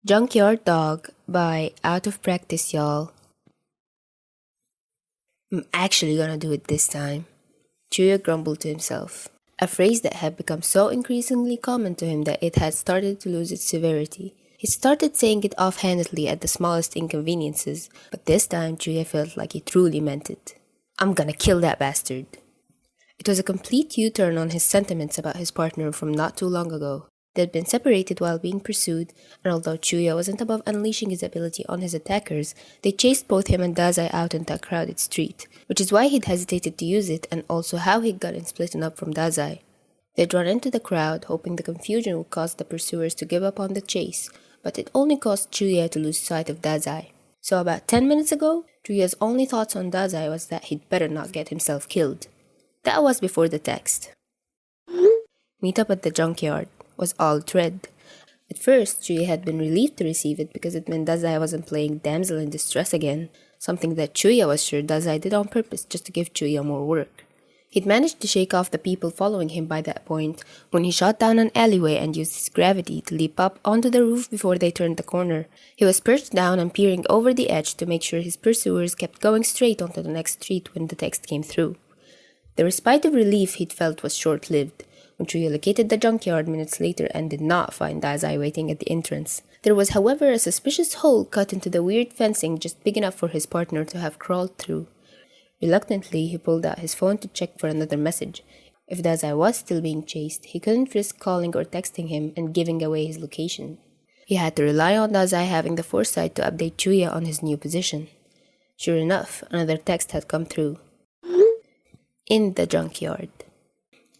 Junkyard Dog by OutofPracticeYall. I'm actually gonna do it this time, Chuuya grumbled to himself, a phrase that had become so increasingly common to him that it had started to lose its severity. He started saying it offhandedly at the smallest inconveniences, but this time Chuuya felt like he truly meant it. I'm gonna kill that bastard. It was a complete U-turn on his sentiments about his partner from not too long ago. They had been separated while being pursued, and although Chuuya wasn't above unleashing his ability on his attackers, they chased both him and Dazai out into a crowded street, which is why he'd hesitated to use it and also how he'd gotten splitting up from Dazai. They'd run into the crowd, hoping the confusion would cause the pursuers to give up on the chase, but it only caused Chuuya to lose sight of Dazai. So about 10 minutes ago, Chuuya's only thoughts on Dazai was that he'd better not get himself killed. That was before the text. Meet up at the junkyard was all dread. At first, Chuuya had been relieved to receive it because it meant Dazai wasn't playing damsel in distress again, something that Chuuya was sure Dazai did on purpose just to give Chuuya more work. He'd managed to shake off the people following him by that point when he shot down an alleyway and used his gravity to leap up onto the roof before they turned the corner. He was perched down and peering over the edge to make sure his pursuers kept going straight onto the next street when the text came through. The respite of relief he'd felt was short-lived. When Chuuya located the junkyard minutes later and did not find Dazai waiting at the entrance. There was, however, a suspicious hole cut into the weird fencing just big enough for his partner to have crawled through. Reluctantly, he pulled out his phone to check for another message. If Dazai was still being chased, he couldn't risk calling or texting him and giving away his location. He had to rely on Dazai having the foresight to update Chuuya on his new position. Sure enough, another text had come through. In the junkyard.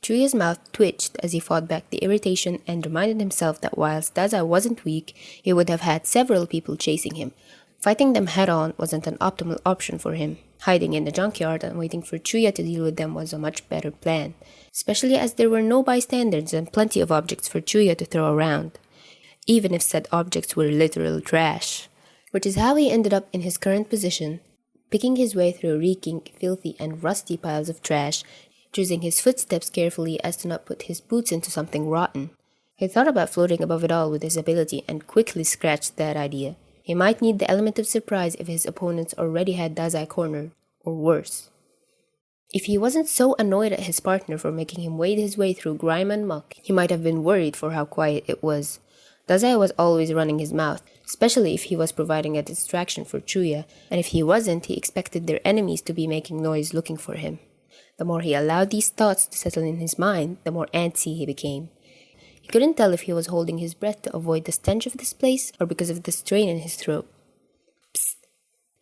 Chuuya's mouth twitched as he fought back the irritation and reminded himself that whilst Dazai wasn't weak, he would have had several people chasing him. Fighting them head-on wasn't an optimal option for him. Hiding in the junkyard and waiting for Chuuya to deal with them was a much better plan, especially as there were no bystanders and plenty of objects for Chuuya to throw around, even if said objects were literal trash. Which is how he ended up in his current position, picking his way through reeking, filthy, and rusty piles of trash, choosing his footsteps carefully as to not put his boots into something rotten. He thought about floating above it all with his ability and quickly scratched that idea. He might need the element of surprise if his opponents already had Dazai cornered, or worse. If he wasn't so annoyed at his partner for making him wade his way through grime and muck, he might have been worried for how quiet it was. Dazai was always running his mouth, especially if he was providing a distraction for Chuuya, and if he wasn't, he expected their enemies to be making noise looking for him. The more he allowed these thoughts to settle in his mind, the more antsy he became. He couldn't tell if he was holding his breath to avoid the stench of this place or because of the strain in his throat. Psst!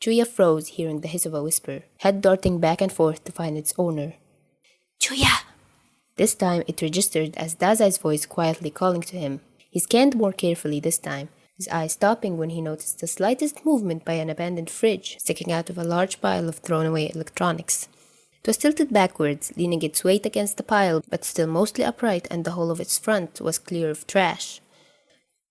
Chuuya froze, hearing the hiss of a whisper, head darting back and forth to find its owner. Chuuya! This time it registered as Dazai's voice quietly calling to him. He scanned more carefully this time, his eyes stopping when he noticed the slightest movement by an abandoned fridge sticking out of a large pile of thrown-away electronics. It was tilted backwards, leaning its weight against the pile, but still mostly upright, and the whole of its front was clear of trash.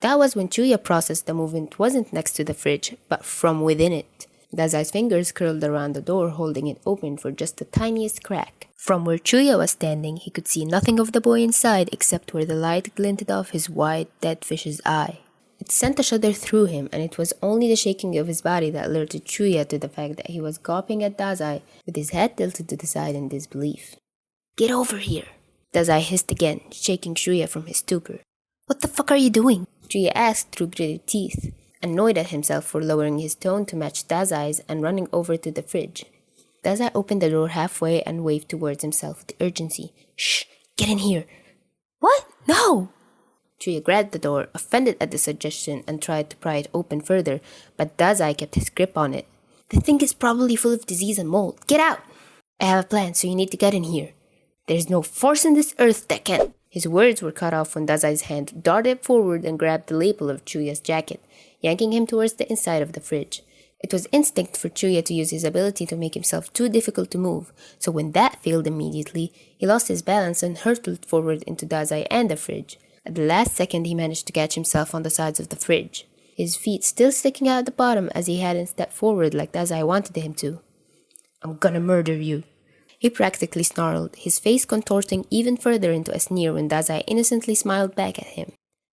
That was when Chuuya processed the movement wasn't next to the fridge, but from within it. Dazai's fingers curled around the door, holding it open for just the tiniest crack. From where Chuuya was standing, he could see nothing of the boy inside except where the light glinted off his wide, dead fish's eye. It sent a shudder through him, and it was only the shaking of his body that alerted Chuuya to the fact that he was gawping at Dazai with his head tilted to the side in disbelief. Get over here! Dazai hissed again, shaking Chuuya from his stupor. What the fuck are you doing? Chuuya asked through gritted teeth, annoyed at himself for lowering his tone to match Dazai's and running over to the fridge. Dazai opened the door halfway and waved towards himself with urgency. Shh! Get in here! What? No! Chuuya grabbed the door, offended at the suggestion, and tried to pry it open further, but Dazai kept his grip on it. The thing is probably full of disease and mold. Get out! I have a plan, so you need to get in here. There's no force in this earth that can... His words were cut off when Dazai's hand darted forward and grabbed the lapel of Chuuya's jacket, yanking him towards the inside of the fridge. It was instinct for Chuuya to use his ability to make himself too difficult to move, so when that failed immediately, he lost his balance and hurtled forward into Dazai and the fridge. At the last second, he managed to catch himself on the sides of the fridge, his feet still sticking out at the bottom as he hadn't stepped forward like Dazai wanted him to. I'm gonna murder you. He practically snarled, his face contorting even further into a sneer when Dazai innocently smiled back at him.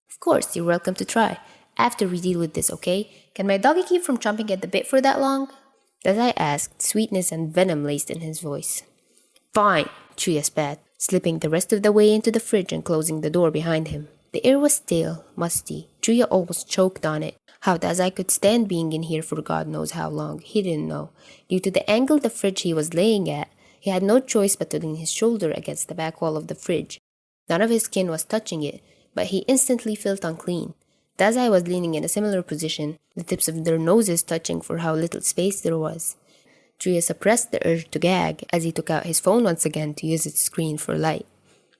Of course, you're welcome to try. After we deal with this, okay? Can my doggy keep from chomping at the bit for that long? Dazai asked, sweetness and venom laced in his voice. Fine, Chuuya spat, slipping the rest of the way into the fridge and closing the door behind him. The air was stale, musty. Chuuya almost choked on it. How Dazai could stand being in here for God knows how long, he didn't know. Due to the angle the fridge he was laying at, he had no choice but to lean his shoulder against the back wall of the fridge. None of his skin was touching it, but he instantly felt unclean. Dazai was leaning in a similar position, the tips of their noses touching for how little space there was. Chuuya suppressed the urge to gag as he took out his phone once again to use its screen for light.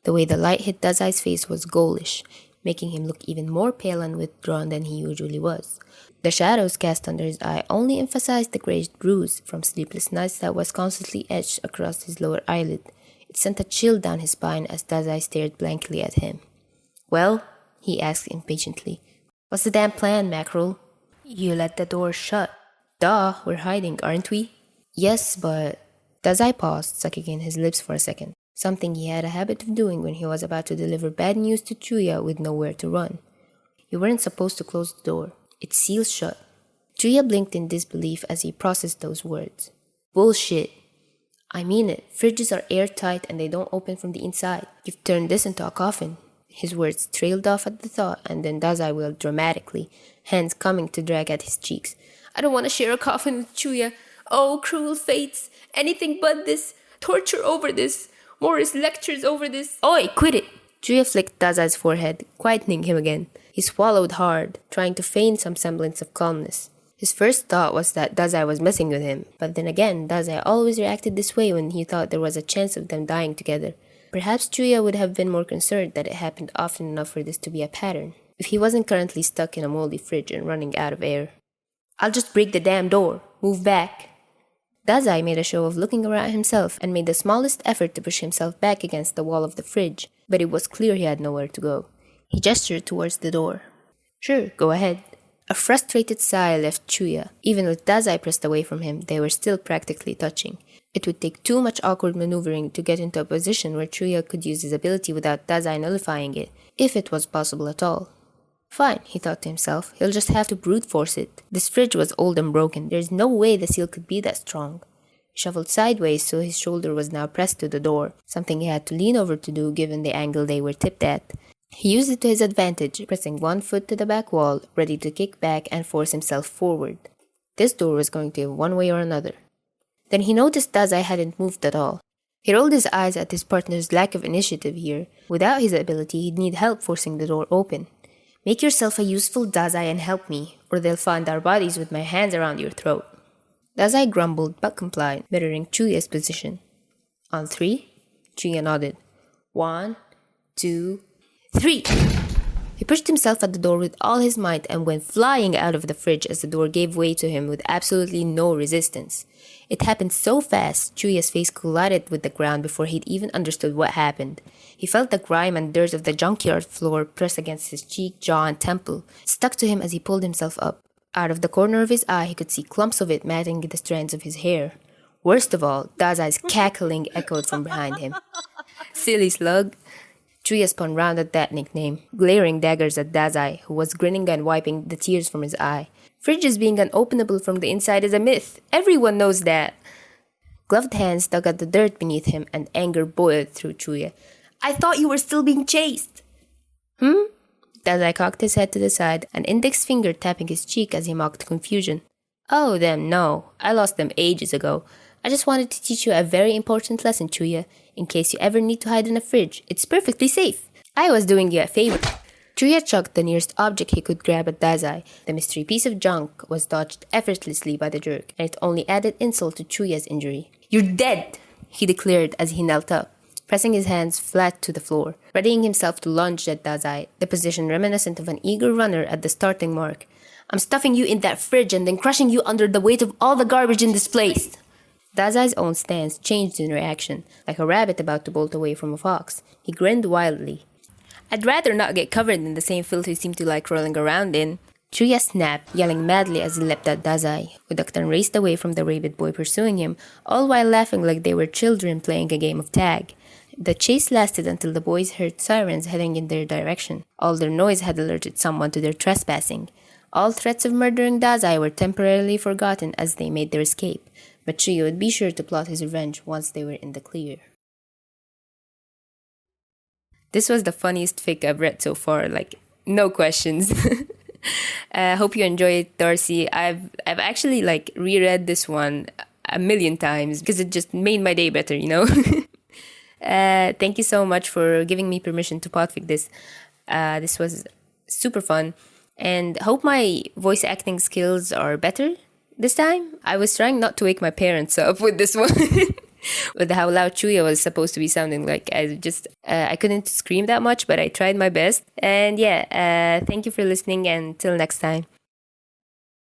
The way the light hit Dazai's face was ghoulish, making him look even more pale and withdrawn than he usually was. The shadows cast under his eye only emphasized the grayish bruise from sleepless nights that was constantly etched across his lower eyelid. It sent a chill down his spine as Dazai stared blankly at him. Well? He asked impatiently. What's the damn plan, Mackerel? You let the door shut. Duh, we're hiding, aren't we? Yes, but... Dazai paused, sucking in his lips for a second. Something he had a habit of doing when he was about to deliver bad news to Chuuya with nowhere to run. You weren't supposed to close the door. It's sealed shut. Chuuya blinked in disbelief as he processed those words. Bullshit. I mean it. Fridges are airtight and they don't open from the inside. You've turned this into a coffin. His words trailed off at the thought, and then Dazai wailed dramatically, hands coming to drag at his cheeks. I don't want to share a coffin with Chuuya. Oh, cruel fates. Anything but this. Torture over this. Morris lectures over this. Oi, quit it. Chuuya flicked Dazai's forehead, quietening him again. He swallowed hard, trying to feign some semblance of calmness. His first thought was that Dazai was messing with him, but then again, Dazai always reacted this way when he thought there was a chance of them dying together. Perhaps Chuuya would have been more concerned that it happened often enough for this to be a pattern, if he wasn't currently stuck in a moldy fridge and running out of air. I'll just break the damn door. Move back. Dazai made a show of looking around himself and made the smallest effort to push himself back against the wall of the fridge, but it was clear he had nowhere to go. He gestured towards the door. Sure, go ahead. A frustrated sigh left Chuuya. Even with Dazai pressed away from him, they were still practically touching. It would take too much awkward maneuvering to get into a position where Chuuya could use his ability without Dazai nullifying it, if it was possible at all. Fine, he thought to himself, he'll just have to brute force it. This fridge was old and broken, there's no way the seal could be that strong. He shuffled sideways so his shoulder was now pressed to the door, something he had to lean over to do given the angle they were tipped at. He used it to his advantage, pressing one foot to the back wall, ready to kick back and force himself forward. This door was going to give one way or another. Then he noticed Dazai hadn't moved at all. He rolled his eyes at his partner's lack of initiative here. Without his ability, he'd need help forcing the door open. Make yourself a useful Dazai and help me, or they'll find our bodies with my hands around your throat. Dazai grumbled but complied, mirroring Chuuya's position. On 3? Chuuya nodded. 1, 2, 3! He pushed himself at the door with all his might and went flying out of the fridge as the door gave way to him with absolutely no resistance. It happened so fast, Chuuya's face collided with the ground before he'd even understood what happened. He felt the grime and dirt of the junkyard floor press against his cheek, jaw, and temple. It stuck to him as he pulled himself up. Out of the corner of his eye, he could see clumps of it matting the strands of his hair. Worst of all, Dazai's cackling echoed from behind him. Silly slug. Chuuya spun round at that nickname, glaring daggers at Dazai, who was grinning and wiping the tears from his eye. Fridges being unopenable from the inside is a myth. Everyone knows that. Gloved hands dug at the dirt beneath him, and anger boiled through Chuuya. I thought you were still being chased. Dazai cocked his head to the side, an index finger tapping his cheek as he mocked confusion. Oh, them, no. I lost them ages ago. I just wanted to teach you a very important lesson, Chuuya. In case you ever need to hide in a fridge, it's perfectly safe. I was doing you a favor. Chuuya chucked the nearest object he could grab at Dazai. The mystery piece of junk was dodged effortlessly by the jerk, and it only added insult to Chuuya's injury. You're dead, he declared as he knelt up, pressing his hands flat to the floor, readying himself to lunge at Dazai, the position reminiscent of an eager runner at the starting mark. I'm stuffing you in that fridge and then crushing you under the weight of all the garbage in this place. Dazai's own stance changed in reaction, like a rabbit about to bolt away from a fox. He grinned wildly. I'd rather not get covered in the same filth you seem to like rolling around in. Chuuya snapped, yelling madly as he leapt at Dazai, who ducked and raced away from the rabid boy pursuing him, all while laughing like they were children playing a game of tag. The chase lasted until the boys heard sirens heading in their direction. All their noise had alerted someone to their trespassing. All threats of murdering Dazai were temporarily forgotten as they made their escape, but Chuuya would be sure to plot his revenge once they were in the clear. This was the funniest fic I've read so far, like, no questions. Hope you enjoyed, Darcy. I've actually like reread this one a million times because it just made my day better, you know? Thank you so much for giving me permission to podfic this. This was super fun, and hope my voice acting skills are better this time. I was trying not to wake my parents up with this one. With how loud Chuuya was supposed to be sounding like. I couldn't scream that much, but I tried my best. And yeah, thank you for listening, and till next time.